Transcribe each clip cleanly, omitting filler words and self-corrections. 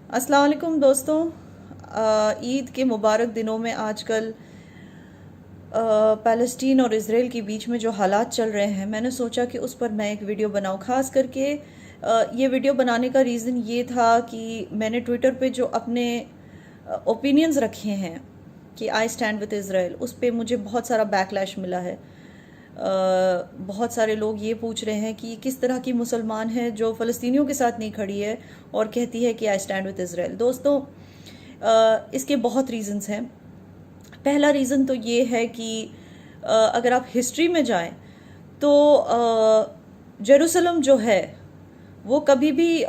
अस्सलाम वालेकुम दोस्तों। ईद के मुबारक दिनों में आजकल फ़लस्तीन और इसराइल के बीच में जो हालात चल रहे हैं, मैंने सोचा कि उस पर मैं एक वीडियो बनाऊं। ख़ास करके ये वीडियो बनाने का रीज़न ये था कि मैंने ट्विटर पे जो अपने ओपिनियंस रखे हैं कि आई स्टैंड विद इसराइल, उस पे मुझे बहुत सारा बैकलैश मिला है। बहुत सारे लोग ये पूछ रहे हैं कि किस तरह की मुसलमान है जो फ़लस्तीनियों के साथ नहीं खड़ी है और कहती है कि आई स्टैंड विद इसराइल। दोस्तों, इसके बहुत रीज़न्स हैं। पहला रीज़न तो ये है कि अगर आप हिस्ट्री में जाएं तो जेरूसलम जो है वो कभी भी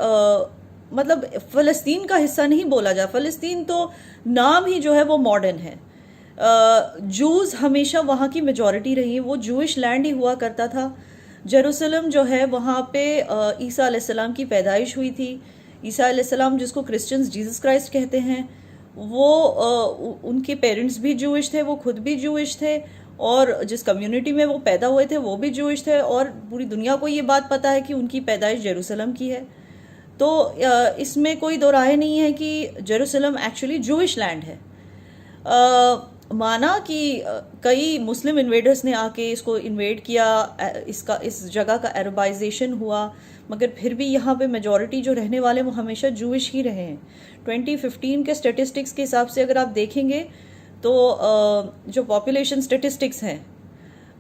मतलब फ़लस्तीन का हिस्सा नहीं बोला जा। फ़लस्तीन तो नाम ही जो है वो मॉडर्न है। जूस हमेशा वहाँ की मेजॉरिटी रही है, वो जूइश लैंड ही हुआ करता था। जेरूसलम जो है वहाँ पे ईसा अलैहिस्सलाम की पैदाइश हुई थी। ईसा अलैहिस्सलाम जिसको क्रिश्चियंस जीसस क्राइस्ट कहते हैं, वो उनके पेरेंट्स भी जूइश थे, वो खुद भी जूइश थे, और जिस कम्युनिटी में वो पैदा हुए थे वो भी जूइश थे, और पूरी दुनिया को ये बात पता है कि उनकी पैदाइश जेरूसलम की है। तो इसमें कोई दो राय नहीं है कि जेरूसलम एक्चुअली जूइश लैंड है। माना कि कई मुस्लिम इन्वेडर्स ने आके इसको इन्वेड किया, इस जगह का अरबाइजेशन हुआ, मगर फिर भी यहाँ पे मेजॉरिटी जो रहने वाले वो हमेशा जूइश ही रहे हैं। 2015 के स्टेटिस्टिक्स के हिसाब से अगर आप देखेंगे तो जो पॉपुलेशन स्टेटिस्टिक्स हैं,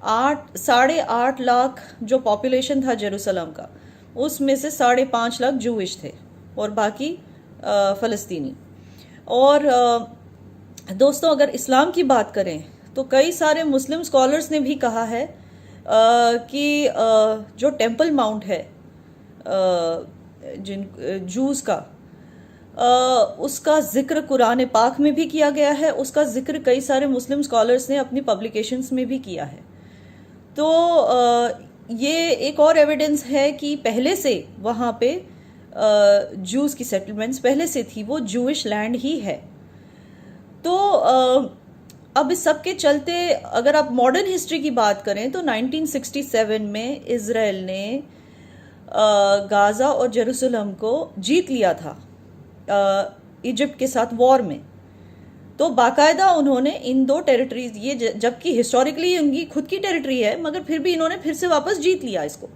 8.5 लाख जो पॉपुलेशन था जेरूसलम का, उसमें से 5.5 लाख जूइश थे और बाकी फ़लस्तीनी। और दोस्तों, अगर इस्लाम की बात करें तो कई सारे मुस्लिम स्कॉलर्स ने भी कहा है कि जो टेंपल माउंट है जिन जूस का, उसका जिक्र कुरान पाक में भी किया गया है, उसका जिक्र कई सारे मुस्लिम स्कॉलर्स ने अपनी पब्लिकेशंस में भी किया है। तो ये एक और एविडेंस है कि पहले से वहाँ पे जूस की सेटलमेंट्स पहले से थी, वो जूइश लैंड ही है। तो अब इस सब के चलते अगर आप मॉडर्न हिस्ट्री की बात करें तो 1967 में इसराइल ने गाज़ा और जेरूसलम को जीत लिया था इजिप्ट के साथ वॉर में। तो बाकायदा उन्होंने इन दो टेरिटरीज, ये जबकि हिस्टोरिकली उनकी खुद की टेरिटरी है, मगर फिर भी इन्होंने फिर से वापस जीत लिया इसको,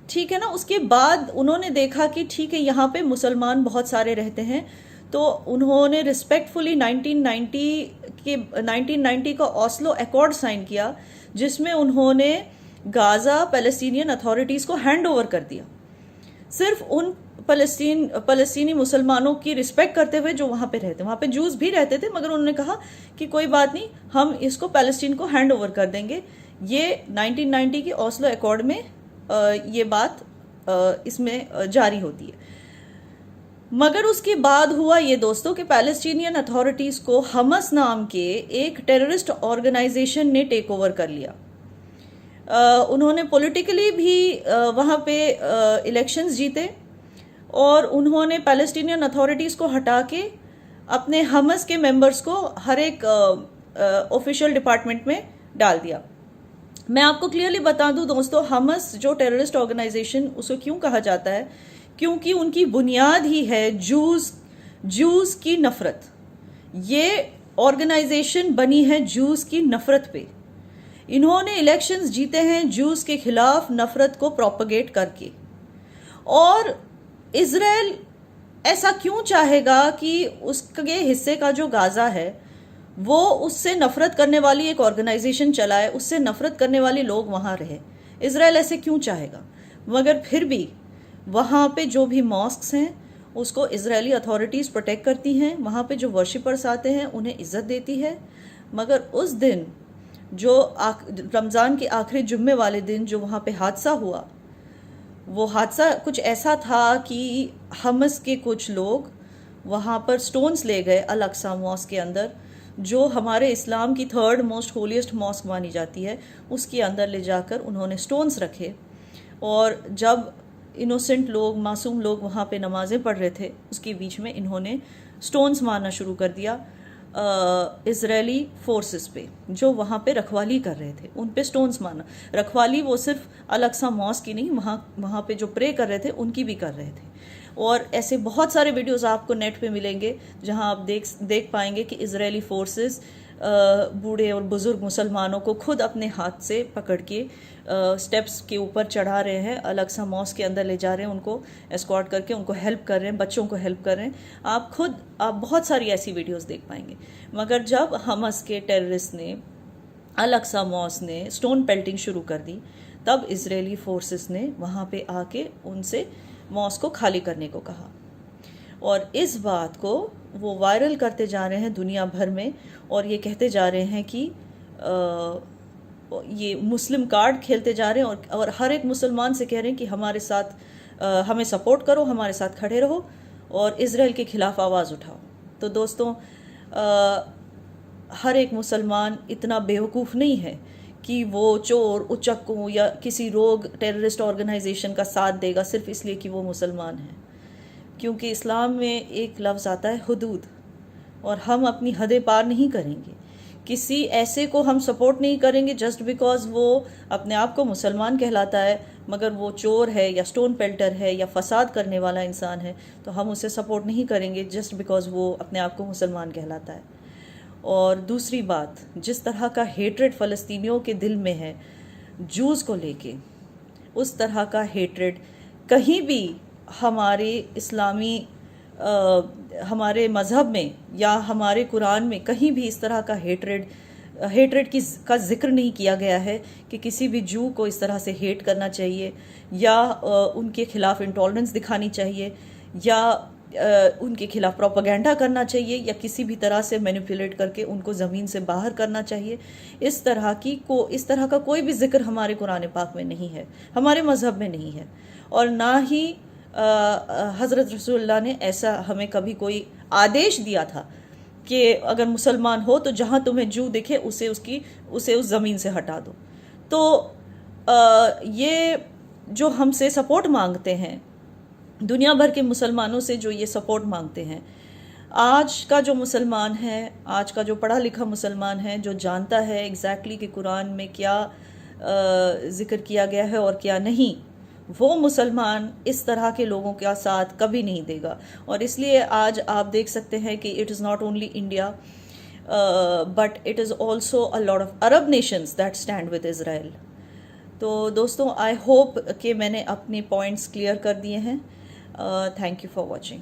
ठीक है ना। उसके बाद उन्होंने देखा कि ठीक है, यहाँ पे मुसलमान बहुत सारे रहते हैं, तो उन्होंने रिस्पेक्टफुली 1990 का ओस्लो अकॉर्ड साइन किया, जिसमें उन्होंने गाज़ा पैलेस्टीनियन अथॉरिटीज़ को हैंड ओवर कर दिया, सिर्फ उन फ़लस्तीनी मुसलमानों की रिस्पेक्ट करते हुए जो वहाँ पे रहते। वहाँ पे जूस भी रहते थे, मगर उन्होंने कहा कि कोई बात नहीं, हम इसको पैलेस्टीन को हैंड ओवर कर देंगे। ये 1990 के ओस्लो अकॉर्ड में ये बात इसमें जारी होती है। मगर उसके बाद हुआ ये दोस्तों कि पैलेस्टीनियन अथॉरिटीज़ को हमस नाम के एक टेररिस्ट ऑर्गेनाइजेशन ने टेक ओवर कर लिया। उन्होंने पॉलिटिकली भी वहाँ पे इलेक्शंस जीते, और उन्होंने पैलेस्टीनियन अथॉरिटीज़ को हटा के अपने हमस के मेंबर्स को हर एक ऑफिशियल डिपार्टमेंट में डाल दिया। मैं आपको क्लियरली बता दूं दोस्तों, हमस जो टेररिस्ट ऑर्गेनाइजेशन, उसको क्यों कहा जाता है, क्योंकि उनकी बुनियाद ही है जूस की नफरत। ये ऑर्गेनाइजेशन बनी है जूस की नफरत पे। इन्होंने इलेक्शंस जीते हैं जूस के खिलाफ नफरत को प्रोपगेट करके। और इजराइल ऐसा क्यों चाहेगा कि उसके हिस्से का जो गाज़ा है वो उससे नफरत करने वाली एक ऑर्गेनाइजेशन चलाए, उससे नफरत करने वाले लोग वहाँ रहे? इजराइल ऐसे क्यों चाहेगा? मगर फिर भी वहाँ पे जो भी मॉस्क्स हैं उसको इजरायली अथॉरिटीज़ प्रोटेक्ट करती हैं, वहाँ पे जो वर्शिपर्स आते हैं उन्हें इज्जत देती है। मगर उस दिन जो रमज़ान के आखिरी जुम्मे वाले दिन जो वहाँ पे हादसा हुआ, वो हादसा कुछ ऐसा था कि हमस के कुछ लोग वहाँ पर स्टोन्स ले गए अल अक्सा मॉस्क के अंदर, जो हमारे इस्लाम की 3rd मोस्ट होलीस्ट मॉस्क मानी जाती है, उसके अंदर ले जाकर उन्होंने स्टोन्स रखे। और जब इनोसेंट लोग, मासूम लोग वहाँ पे नमाज़ें पढ़ रहे थे, उसके बीच में इन्होंने स्टोन्स मारना शुरू कर दिया इजरायली फोर्सेस पे जो वहाँ पे रखवाली कर रहे थे, उन पे स्टोन्स मारना। रखवाली वो सिर्फ अल अक्सा मॉस्क की नहीं, वहाँ पे जो प्रे कर रहे थे उनकी भी कर रहे थे। और ऐसे बहुत सारे वीडियोस आपको नेट पे मिलेंगे जहां आप देख पाएंगे कि इजरायली फोर्सेस बूढ़े और बुजुर्ग मुसलमानों को खुद अपने हाथ से पकड़ के स्टेप्स के ऊपर चढ़ा रहे हैं, अलग सा मॉस्क के अंदर ले जा रहे हैं, उनको एस्कॉर्ट करके उनको हेल्प कर रहे हैं, बच्चों को हेल्प कर रहे हैं। आप बहुत सारी ऐसी वीडियोस देख पाएंगे। मगर जब हमस के टेररिस्ट ने, अलग सा मॉस्क ने स्टोन पेल्टिंग शुरू कर दी, तब इजरायली फोर्सेस ने वहाँ पे आके उनसे मॉस्क को खाली करने को कहा। और इस बात को वो वायरल करते जा रहे हैं दुनिया भर में, और ये कहते जा रहे हैं कि ये मुस्लिम कार्ड खेलते जा रहे हैं, और हर एक मुसलमान से कह रहे हैं कि हमारे साथ हमें सपोर्ट करो, हमारे साथ खड़े रहो और इजराइल के खिलाफ आवाज़ उठाओ। तो दोस्तों, हर एक मुसलमान इतना बेवकूफ़ नहीं है कि वो चोर, उचक्कों या किसी रोग टेररिस्ट ऑर्गेनाइजेशन का साथ देगा सिर्फ इसलिए कि वो मुसलमान है। क्योंकि इस्लाम में एक लफ्ज़ आता है हुदूद, और हम अपनी हदें पार नहीं करेंगे। किसी ऐसे को हम सपोर्ट नहीं करेंगे जस्ट बिकॉज वो अपने आप को मुसलमान कहलाता है, मगर वो चोर है या स्टोन पेल्टर है या फसाद करने वाला इंसान है, तो हम उसे सपोर्ट नहीं करेंगे जस्ट बिकॉज वो अपने आप को मुसलमान कहलाता है। और दूसरी बात, जिस तरह का हेट्रेड फ़लस्तीनियों के दिल में है जूस को लेके, उस तरह का हेट्रेड कहीं भी हमारे इस्लामी हमारे मज़हब में या हमारे कुरान में कहीं भी इस तरह का हेट्रेड का जिक्र नहीं किया गया है कि किसी भी जू को इस तरह से हेट करना चाहिए या उनके खिलाफ इंटॉलरेंस दिखानी चाहिए या उनके खिलाफ प्रोपेगेंडा करना चाहिए या किसी भी तरह से मैनिपुलेट करके उनको ज़मीन से बाहर करना चाहिए। इस तरह का कोई भी जिक्र हमारे कुरान पाक में नहीं है, हमारे मज़हब में नहीं है, और ना ही हज़रत रसूलुल्लाह ने ऐसा हमें कभी कोई आदेश दिया था कि अगर मुसलमान हो तो जहाँ तुम्हें जू दिखे उसे उस ज़मीन से हटा दो। तो ये जो हमसे सपोर्ट मांगते हैं, दुनिया भर के मुसलमानों से जो ये सपोर्ट मांगते हैं, आज का जो मुसलमान है, आज का जो पढ़ा लिखा मुसलमान है, जो जानता है एग्जैक्टली कि कुरान में क्या जिक्र किया गया है और क्या नहीं, वो मुसलमान इस तरह के लोगों का साथ कभी नहीं देगा। और इसलिए आज आप देख सकते हैं कि it is not only India but it is also a lot of Arab Nations that stand with Israel. तो दोस्तों, आई होप कि मैंने अपने पॉइंट्स क्लियर कर दिए हैं। Thank you for watching.